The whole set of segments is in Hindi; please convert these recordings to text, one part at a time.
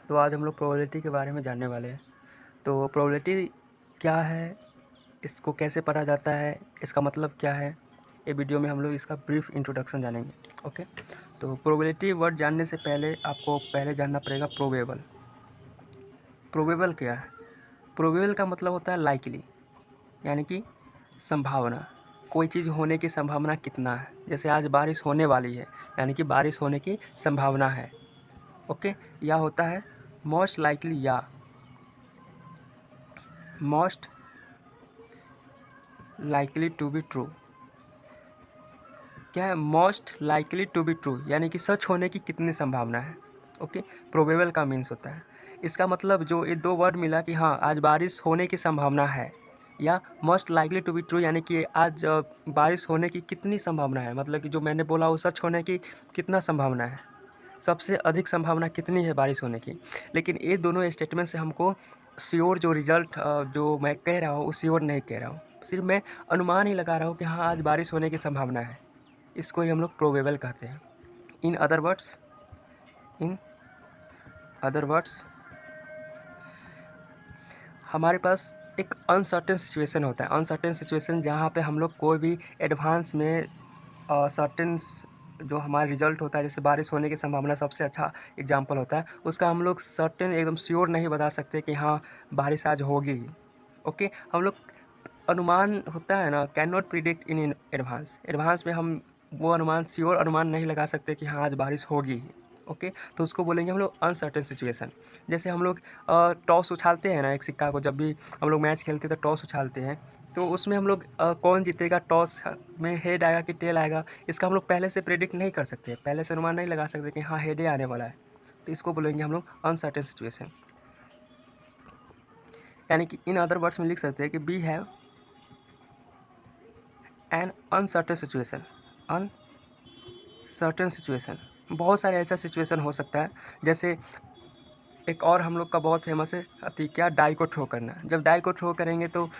तो आज हम लोग प्रोबेबिलिटी के बारे में जानने वाले हैं। तो प्रोबेबिलिटी क्या है, इसको कैसे पढ़ा जाता है, इसका मतलब क्या है, ये वीडियो में हम लोग इसका ब्रीफ इंट्रोडक्शन जानेंगे। ओके, तो प्रोबेबिलिटी वर्ड जानने से पहले आपको जानना पड़ेगा प्रोबेबल। प्रोबेबल क्या है? प्रोबेबल का मतलब होता है लाइकली, यानी कि संभावना। कोई चीज़ होने की संभावना कितना है। जैसे आज बारिश होने वाली है, यानी कि बारिश होने की संभावना है। ओके, या होता है मोस्ट लाइकली, या most likely to be true. क्या है? Most likely to be true, यानी कि सच होने की कितनी संभावना है। ओके, प्रोबेबल का मीन्स होता है। इसका मतलब जो ये दो वर्ड मिला कि हाँ आज बारिश होने की संभावना है, या most likely to be true, यानी कि आज बारिश होने की कितनी संभावना है, मतलब कि जो मैंने बोला वो सच होने की कितना संभावना है, सबसे अधिक संभावना कितनी है बारिश होने की। लेकिन ये दोनों स्टेटमेंट से हमको श्योर जो रिजल्ट जो मैं कह रहा हूँ वो श्योर नहीं कह रहा हूँ, सिर्फ मैं अनुमान ही लगा रहा हूँ कि हाँ आज बारिश होने की संभावना है। इसको ही हम लोग प्रोबेबल कहते हैं। इन अदर वर्ड्स हमारे पास एक अनसर्टेन सिचुएशन होता है। अनसर्टेन सिचुएशन जहाँ पे हम लोग कोई भी एडवांस में सर्टेन जो हमारा रिजल्ट होता है, जैसे बारिश होने की संभावना सबसे अच्छा एग्जांपल होता है, उसका हम लोग सर्टेन एकदम श्योर नहीं बता सकते कि हाँ बारिश आज होगी ही। ओके, हम लोग अनुमान होता है ना, can not predict in advance. Advance में हम वो अनुमान श्योर अनुमान नहीं लगा सकते कि हाँ आज बारिश होगी ही। ओके, तो उसको बोलेंगे हम लोग अनसर्टेन सिचुएशन। जैसे हम लोग टॉस उछालते हैं ना, एक सिक्का को जब भी हम लोग मैच खेलते हैं तो टॉस उछालते हैं, तो उसमें हम लोग कौन जीतेगा, टॉस में हेड आएगा कि टेल आएगा, इसका हम लोग पहले से प्रेडिक्ट नहीं कर सकते, पहले से अनुमान नहीं लगा सकते कि हाँ हेड ही आने वाला है। तो इसको बोलेंगे हम लोग अनसर्टेन सिचुएशन। यानी कि इन अदर वर्ड्स में लिख सकते हैं कि we have an uncertain situation. Uncertain situation, बहुत सारे ऐसा सिचुएशन हो सकता है। जैसे एक और हम लोग का बहुत फेमस है अति क्या, डाई को थ्रो करना। जब डाई को थ्रो करेंगे तो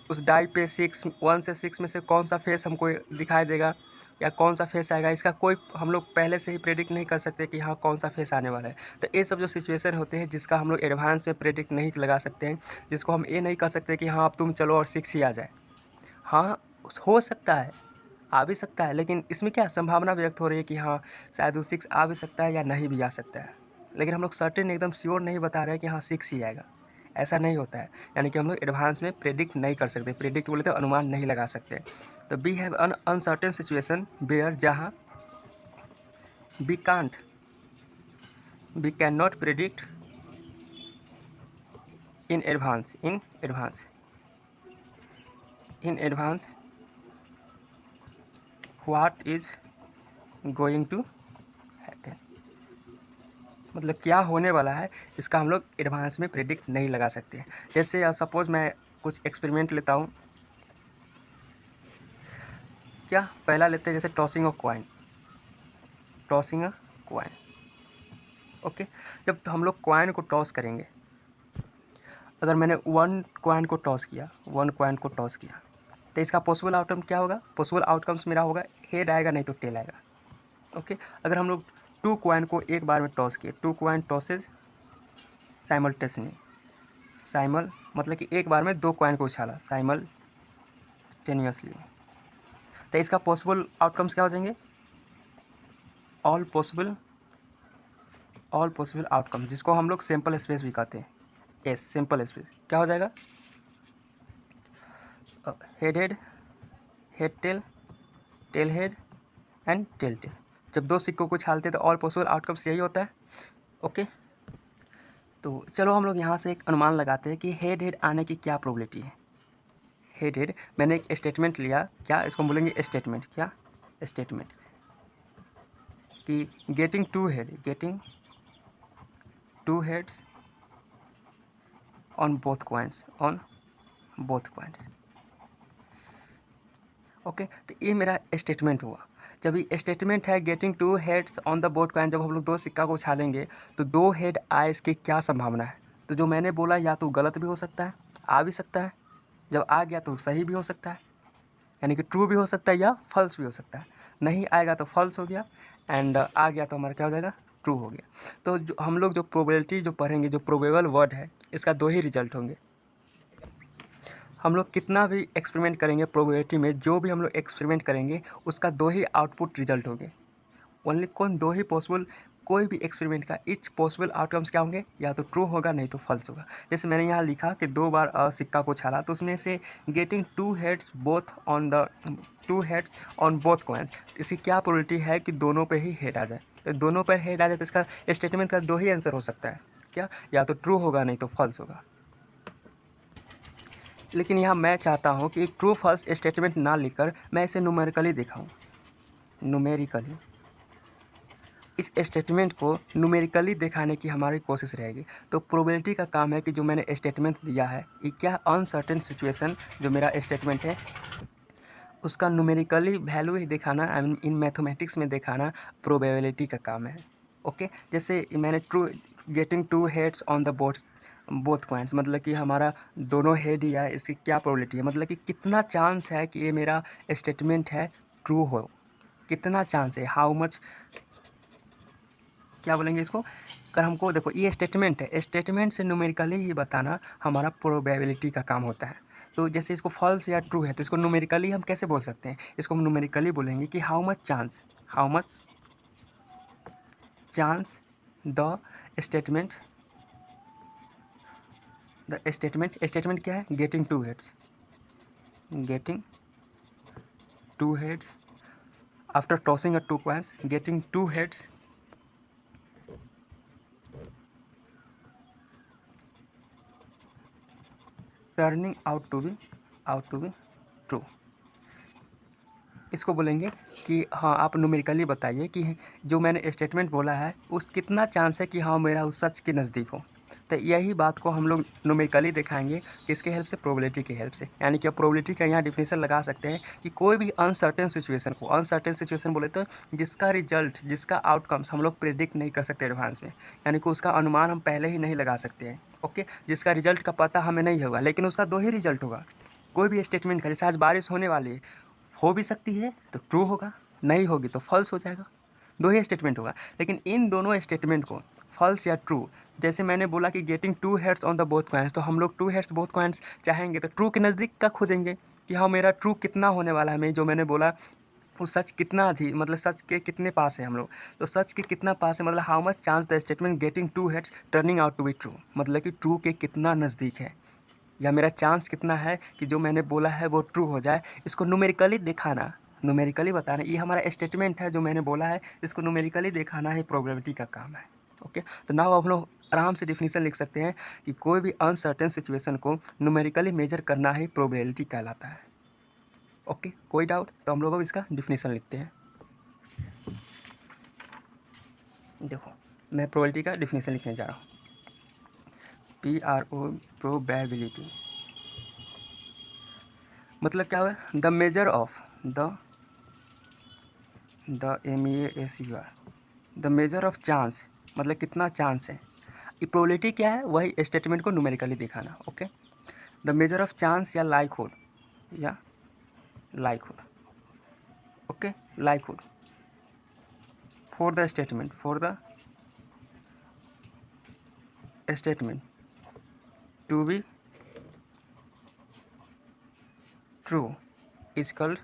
उस डाई पे 1 से 6 में से कौन सा फेस हमको दिखाई देगा या कौन सा फेस आएगा, इसका कोई हम लोग पहले से ही प्रेडिक्ट नहीं कर सकते कि हाँ कौन सा फेस आने वाला है। तो ये सब जो सिचुएशन होते हैं जिसका हम लोग एडवांस में प्रेडिक्ट नहीं लगा सकते हैं, जिसको हम ये नहीं कर सकते कि हाँ अब तुम चलो और 6 ही आ जाए। हाँ हो सकता है, आ भी सकता है, लेकिन इसमें क्या संभावना व्यक्त हो रही है कि हाँ शायद वो 6 आ भी सकता है या नहीं भी आ सकता है। लेकिन हम लोग सर्टेन एकदम श्योर नहीं बता रहे हैं कि हाँ 6 ही आएगा, ऐसा नहीं होता है। यानी कि हम लोग एडवांस में प्रेडिक्ट नहीं कर सकते, प्रेडिक्ट बोले तो अनुमान नहीं लगा सकते। तो we have an uncertain situation where, जहाँ we can not predict in advance what is going to happen, मतलब क्या होने वाला है इसका हम लोग एडवांस में प्रेडिक्ट नहीं लगा सकते। जैसे सपोज मैं कुछ एक्सपेरिमेंट लेता हूँ, क्या पहला लेते हैं, जैसे टॉसिंग अ कॉइन। ओके, जब हम लोग कॉइन को टॉस करेंगे, अगर मैंने 1 कॉइन को टॉस किया तो इसका पॉसिबल आउटकम क्या होगा? पॉसिबल आउटकम्स मेरा होगा हेड आएगा नहीं तो टेल आएगा। ओके, अगर हम लोग 2 कॉइन को एक बार में टॉस किए, 2 कॉइन टॉसेज साइमल मतलब कि एक बार में 2 कॉइन को उछाला साइमल्टेनियसली, तो इसका पॉसिबल आउटकम्स क्या हो जाएंगे? ऑल पॉसिबल आउटकम, जिसको हम लोग सैंपल स्पेस भी कहते हैं। यस, सैंपल स्पेस क्या हो जाएगा? Head tail, tail head and tail tail. जब 2 सिक्कों को छालते हैं तो ऑल पॉसिबल आउटकम्स यही होता है। ओके, तो चलो हम लोग यहाँ से एक अनुमान लगाते हैं कि हेड आने की क्या प्रोबेबिलिटी है। हेड मैंने एक स्टेटमेंट लिया, क्या इसको बोलेंगे स्टेटमेंट, क्या स्टेटमेंट कि getting two heads on both coins okay, तो ये मेरा स्टेटमेंट हुआ। जब ये स्टेटमेंट है getting 2 heads on the both coin, जब हम लोग 2 सिक्का को उछालेंगे तो 2 हेड आए, इसकी क्या संभावना है? तो जो मैंने बोला या तो गलत भी हो सकता है, आ भी सकता है, जब आ गया तो सही भी हो सकता है, यानी कि ट्रू भी हो सकता है या फॉल्स भी हो सकता है। नहीं आएगा तो फॉल्स हो गया, एंड आ गया तो हमारा क्या हो जाएगा? ट्रू हो गया। तो जो हम लोग जो प्रोबेबिलिटी जो पढ़ेंगे, जो प्रोबेबल वर्ड है, इसका 2 ही रिजल्ट होंगे। हम लोग कितना भी एक्सपेरिमेंट करेंगे प्रोबेबिलिटी में, जो भी हम लोग एक्सपेरिमेंट करेंगे उसका 2 ही आउटपुट रिजल्ट होंगे। ओनली कौन 2 ही पॉसिबल, कोई भी एक्सपेरिमेंट का ईच पॉसिबल आउटकम्स क्या होंगे, या तो ट्रू होगा नहीं तो फॉल्स होगा। जैसे मैंने यहाँ लिखा कि 2 बार सिक्का को छाला, तो उसमें से getting 2 heads on both coins, इसकी क्या प्रोबेबिलिटी है कि दोनों पे ही हेड आ जाए। तो दोनों पर हेड आ जाए तो इसका स्टेटमेंट का 2 ही आंसर हो सकता है, क्या, या तो ट्रू होगा नहीं तो फॉल्स होगा। लेकिन यहाँ मैं चाहता हूँ कि एक ट्रू फॉल्स स्टेटमेंट ना लिखकर मैं इसे न्यूमेरिकली दिखाऊँ। न्यूमेरिकली इस स्टेटमेंट को न्यूमेरिकली दिखाने की हमारी कोशिश रहेगी। तो प्रोबेबिलिटी का काम है कि जो मैंने स्टेटमेंट दिया है, ये क्या अनसर्टेन सिचुएशन जो मेरा स्टेटमेंट है उसका न्यूमेरिकली वैल्यू ही दिखाना, आई मीन इन मैथमेटिक्स में दिखाना प्रोबेबिलिटी का काम है। ओके, जैसे मैंने true getting 2 heads on the both coins, मतलब कि हमारा दोनों हेड ही है, इसकी क्या प्रोबेबिलिटी है, मतलब कि कितना चांस है कि ये मेरा स्टेटमेंट है ट्रू हो, कितना चांस है, हाउ मच, क्या बोलेंगे इसको। अगर हमको देखो ये स्टेटमेंट है, स्टेटमेंट से न्यूमेरिकली ही बताना हमारा प्रोबेबिलिटी का काम होता है। तो जैसे इसको फॉल्स या ट्रू है तो इसको न्यूमेरिकली हम कैसे बोल सकते हैं, इसको हम न्यूमेरिकली बोलेंगे कि how much chance the statement statement क्या है, getting 2 heads after tossing a 2 coins, getting 2 heads turning out to be true. इसको बोलेंगे कि हाँ आप न्यूमेरिकली बताइए कि जो मैंने स्टेटमेंट बोला है उस कितना चांस है कि हाँ मेरा उस सच के नज़दीक हो। तो यही बात को हम लोग न्यूमेरिकली दिखाएंगे, किसके हेल्प से, प्रोबेबिलिटी की हेल्प से। यानी कि प्रोबेबिलिटी का यहाँ डिफिनेशन लगा सकते हैं कि कोई भी अनसर्टेन सिचुएशन को, अनसर्टेन सिचुएशन बोले तो जिसका रिजल्ट, जिसका आउटकम्स हम लोग प्रेडिक्ट नहीं कर सकते एडवांस में, यानी कि उसका अनुमान हम पहले ही नहीं लगा सकते हैं। ओके, जिसका रिजल्ट का पता हमें नहीं होगा लेकिन उसका 2 ही रिजल्ट होगा। कोई भी स्टेटमेंट का, जैसे आज बारिश होने वाली है, हो भी सकती है तो ट्रू होगा, नहीं होगी तो फॉल्स हो जाएगा, 2 ही स्टेटमेंट होगा। लेकिन इन दोनों स्टेटमेंट को फॉल्स या ट्रू, जैसे मैंने बोला कि getting 2 heads on the both coins, तो हम लोग 2 हेड्स बोथ कॉइन्स चाहेंगे तो ट्रू के नज़दीक का खोजेंगे कि हाँ मेरा ट्रू कितना होने वाला है, मैं जो मैंने बोला वो सच कितना थी, मतलब सच के कितने पास है हम लोग, तो सच के कितना पास है, मतलब how much chance the statement getting 2 heads turning out to be true, मतलब कि ट्रू के कितना नज़दीक है, या मेरा चांस कितना है कि जो मैंने बोला है वो ट्रू हो जाए। इसको न्यूमेरिकली दिखाना, न्यूमेरिकली बताना, ये हमारा स्टेटमेंट है जो मैंने बोला है, इसको न्यूमेरिकली दिखाना ही प्रोबेबिलिटी का काम है। ओके, तो नाउ हम लोग आराम से डिफिनीशन लिख सकते हैं कि कोई भी अनसर्टेन सिचुएशन को न्यूमेरिकली मेजर करना ही प्रोबेबिलिटी कहलाता है। ओके, कोई डाउट, तो हम लोग अब इसका डिफिनीशन लिखते हैं। देखो मैं प्रोबेबिलिटी का डिफिनीशन लिखने जा रहा हूँ। PRO प्रोबेबिलिटी मतलब क्या हुआ, the measure of the MEASUR the measure of chance, मतलब कितना चांस है। प्रोबेबिलिटी क्या है, वही स्टेटमेंट को न्यूमेरिकली दिखाना। Okay, the measure of chance या likelihood, okay, likelihood for the statement to be true is called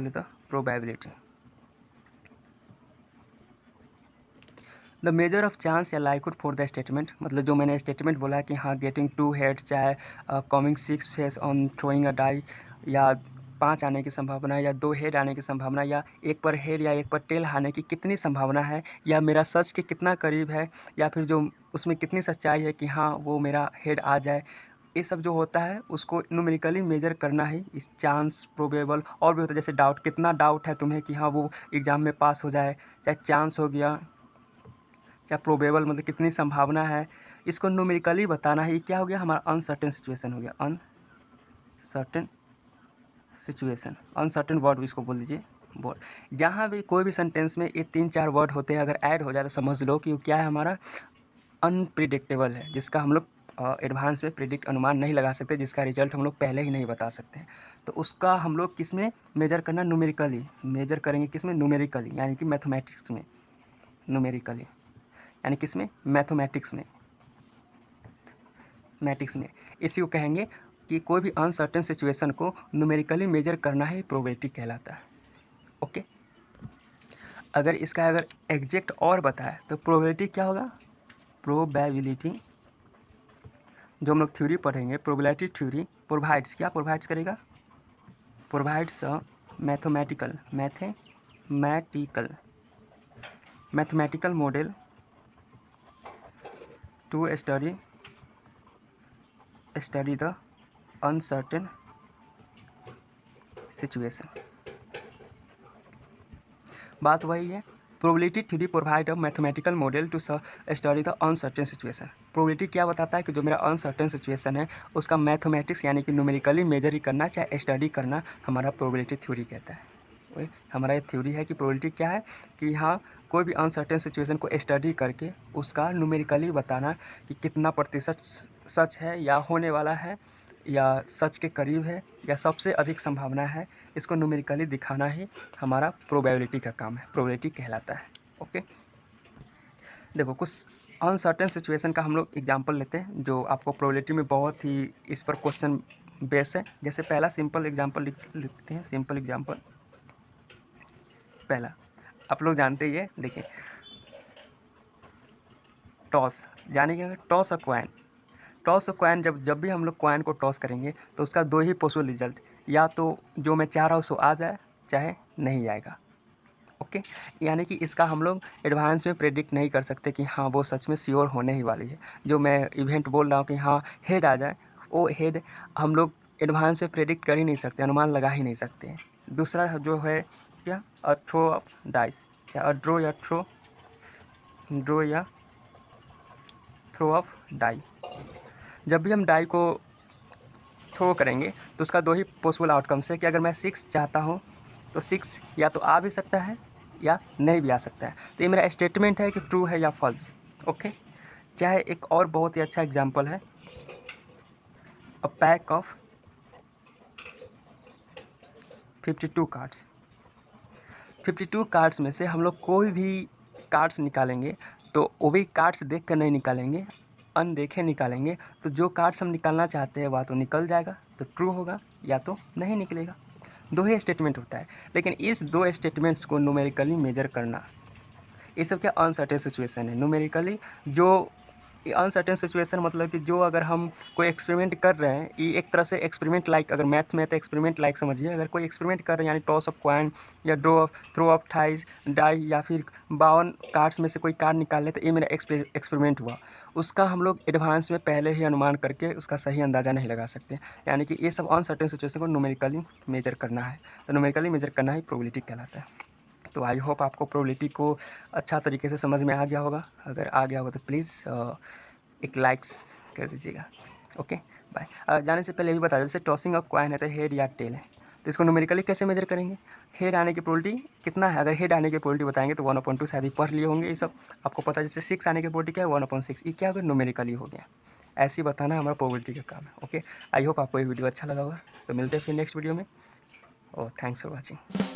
the probability. The measure of chance या लाइकहुड फॉर द स्टेटमेंट, मतलब जो मैंने स्टेटमेंट बोला है कि हाँ गेटिंग 2 हेड्स, चाहे coming 6 face on throwing a die, या 5 आने की संभावना, या 2 हेड आने की संभावना, या एक पर हेड या एक पर टेल आने की कितनी संभावना है, या मेरा सच के कितना करीब है, या फिर जो उसमें कितनी सच्चाई है कि हाँ वो मेरा हेड आ जाए, ये सब जो होता है उसको न्यूमेरिकली मेजर करना ही इस चांस, प्रोबेबल, और भी होता है जैसे डाउट, कितना डाउट है तुम्हें कि हाँ वो एग्ज़ाम में पास हो जाए, चाहे चांस हो गया, क्या प्रोबेबल मतलब कितनी संभावना है, इसको न्यूमेरिकली बताना है। ये क्या हो गया, हमारा अनसर्टेन सिचुएशन हो गया, अनसर्टेन वर्ड इसको बोल दीजिए वर्ड। जहाँ भी कोई भी सेंटेंस में ये 3-4 वर्ड होते हैं, अगर ऐड हो जाए तो समझ लो कि क्या है, हमारा अनप्रिडिक्टेबल है, जिसका हम लोग एडवांस में प्रिडिक्ट अनुमान नहीं लगा सकते, जिसका रिजल्ट हम लोग पहले ही नहीं बता सकते हैं। तो उसका हम लोग किस में मेजर करना, न्यूमेरिकली मेजर करेंगे। किस में? न्यूमेरिकली, यानी कि मैथमेटिक्स में। न्यूमेरिकली यानी किस में? मैथमेटिक्स में। मैटिक्स में इसी को कहेंगे कि कोई भी अनसर्टेन सिचुएशन को न्यूमेरिकली मेजर करना ही प्रोबेबिलिटी कहलाता है। ओके, अगर इसका अगर एग्जैक्ट और बताए तो प्रोबेबिलिटी क्या होगा? प्रोबेबिलिटी, जो हम लोग थ्योरी पढ़ेंगे, प्रोबेबिलिटी थ्योरी प्रोवाइड्स, क्या प्रोवाइड्स करेगा? Provides mathematical model to study the uncertain situation। बात वही है, probability theory provide a mathematical model to study the uncertain situation. Probability क्या बताता है कि जो मेरा अनसर्टेन सिचुएशन है उसका मैथमेटिक्स यानी कि न्यूमेरिकली मेजर ही करना चाहे स्टडी करना हमारा प्रोबेबिलिटी थ्योरी कहता है। वही हमारा ये थ्योरी है कि प्रोबेबिलिटी क्या है कि हाँ कोई भी अनसर्टेन सिचुएशन को स्टडी करके उसका न्यूमेरिकली बताना कि कितना प्रतिशत सच है या होने वाला है या सच के करीब है या सबसे अधिक संभावना है, इसको न्यूमेरिकली दिखाना ही हमारा प्रोबेबिलिटी का काम है, प्रोबेबिलिटी कहलाता है। ओके, देखो कुछ अनसर्टेन सिचुएशन का हम लोग एग्जांपल लेते हैं जो आपको प्रोबेबिलिटी में बहुत ही इस पर क्वेश्चन बेस है। जैसे पहला सिंपल एग्जांपल लिखते हैं, सिंपल एग्जांपल पहला आप लोग जानते ही है, देखिए टॉस, जाने क्या? टॉस अ क्वाइन। टॉस अ क्वाइन, जब भी हम लोग क्वाइन को टॉस करेंगे तो उसका दो ही पॉसिबल रिजल्ट, या तो जो मैं चाह रहा हूँ सो आ जाए चाहे नहीं आएगा। ओके, यानी कि इसका हम लोग एडवांस में प्रेडिक्ट नहीं कर सकते कि हाँ वो सच में श्योर होने ही वाली है। जो मैं इवेंट बोल रहा हूँ कि हाँ हेड आ जाए, वो हेड हम लोग एडवांस में प्रेडिक्ट कर ही नहीं सकते, अनुमान लगा ही नहीं सकते हैं। दूसरा जो है क्या? अ थ्रो ऑफ डाइस, क्या ड्रो या थ्रो ऑफ डाई। जब भी हम डाई को थ्रो करेंगे तो उसका दो ही पॉसिबल आउटकम्स है कि अगर मैं 6 चाहता हूँ तो 6 या तो आ भी सकता है या नहीं भी आ सकता है। तो ये मेरा स्टेटमेंट है कि ट्रू है या फॉल्स। ओके, चाहे एक और बहुत ही अच्छा एग्जांपल है, a pack of 52 cards. 52 cards में से हम लोग कोई भी कार्ड्स निकालेंगे तो वो भी कार्ड्स देख कर नहीं निकालेंगे, अनदेखे निकालेंगे। तो जो कार्ड्स हम निकालना चाहते हैं वह तो निकल जाएगा तो ट्रू होगा, या तो नहीं निकलेगा। दो ही स्टेटमेंट होता है, लेकिन इस दो स्टेटमेंट्स को न्यूमेरिकली मेजर करना, ये सब क्या अनसर्टेन सिचुएशन है। न्यूमेरिकली जो अनसर्टेन सिचुएशन मतलब कि जो अगर हम कोई एक्सपेरिमेंट कर रहे हैं, ये एक तरह से एक्सपेरिमेंट लाइक, अगर मैथ में तो एक्सपेरिमेंट लाइक समझिए। अगर कोई एक्सपेरिमेंट कर रहे हैं यानी टॉस ऑफ क्वाइन या थ्रो ऑफ डाई या फिर 52 कार्ड्स में से कोई कार्ड निकाल ले, तो ये मेरा एक्सपेरिमेंट हुआ। उसका हम लोग एडवांस में पहले ही अनुमान करके उसका सही अंदाज़ा नहीं लगा सकते। यानी कि ये सब अनसर्टेन सिचुएशन को न्यूमेरिकली मेजर करना है, तो न्यूमेरिकली मेजर करना ही प्रोबेबिलिटी कहलाता है। तो आई होप आपको प्रोबेबिलिटी को अच्छा तरीके से समझ में आ गया होगा। अगर आ गया होगा तो प्लीज़ एक लाइक्स कर दीजिएगा। Okay bye. जाने से पहले ये भी बता दें, जैसे टॉसिंग ऑफ कॉइन है तो हेड या टेल है, तो इसको न्यूमेरिकली कैसे मेजर करेंगे? हेड आने की प्रोबेबिलिटी कितना है? अगर हेड आने की प्रोबेबिलिटी बताएंगे तो 1/2 शायद ही पढ़ लिए होंगे ये सब, आपको पता है। जैसे 6 आने की प्रोबेबिलिटी क्या है? 1/6। ये क्या हो गया? न्यूमेरिकली हो गया। ऐसे ही बताना हमारा प्रोबेबिलिटी का काम है। ओके, आई होप आपको ये वीडियो अच्छा लगा होगा। तो मिलते हैं फिर नेक्स्ट वीडियो में, और थैंक्स फॉर वॉचिंग।